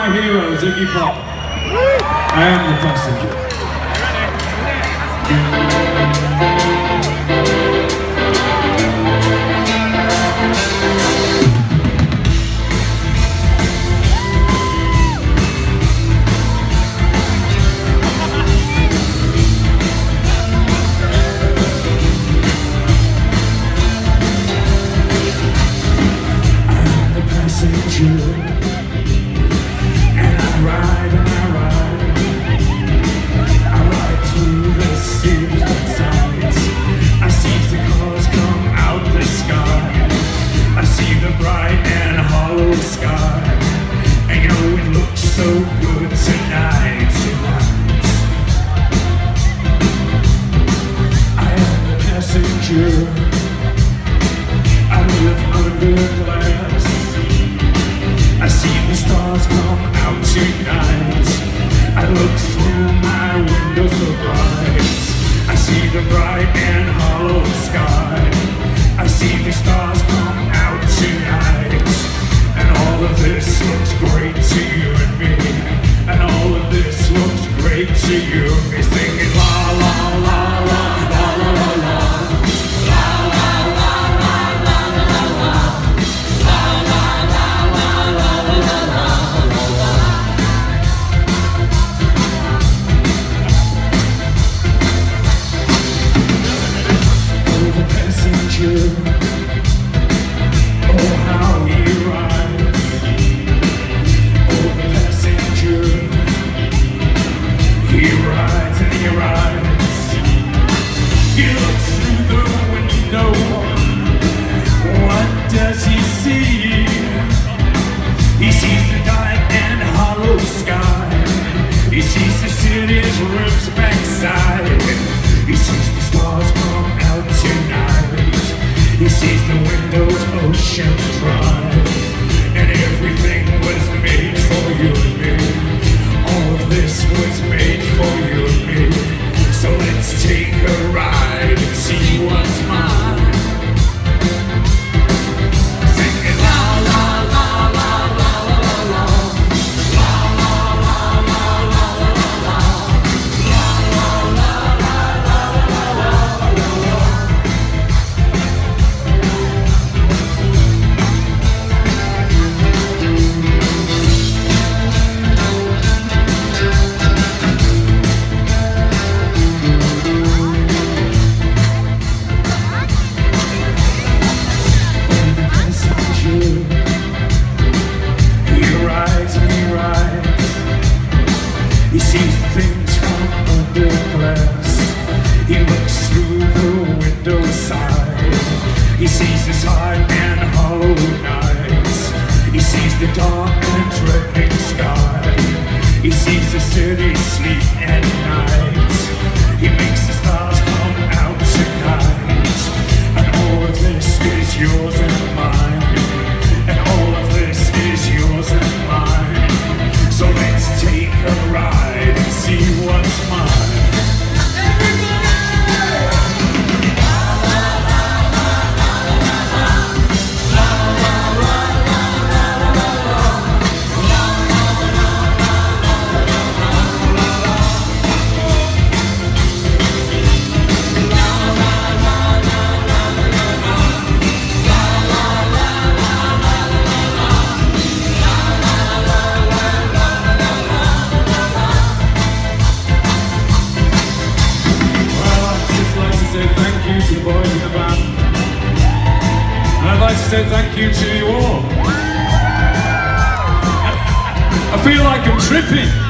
my hero, Ziggy Pop. I am the passenger. I live under glass. I see the stars come out tonight. I look through my window so bright. I see the bright and hollow sky. I see the stars come out tonight. And all of this looks great to you and me. And all of this looks great to you and me. Singing la la la la la la la la. He sees the city's roofs backside. He sees the stars come out tonight. He sees the windows Ocean Drive. And everything was made for you and me. All of this was made for you and me. So let's take a ride and see what's mine. He sees things from under glass. He looks through the window side. He sees this hard and hollow nights. He sees the dark and threatening sky. He sees the city sleep at night. He makes the stars come out tonight. And all of this is yours and mine. And all of this is yours and mine. So let's take a ride and see what's mine. To the boys in the band. And I'd like to say thank you to you all. I feel like I'm tripping.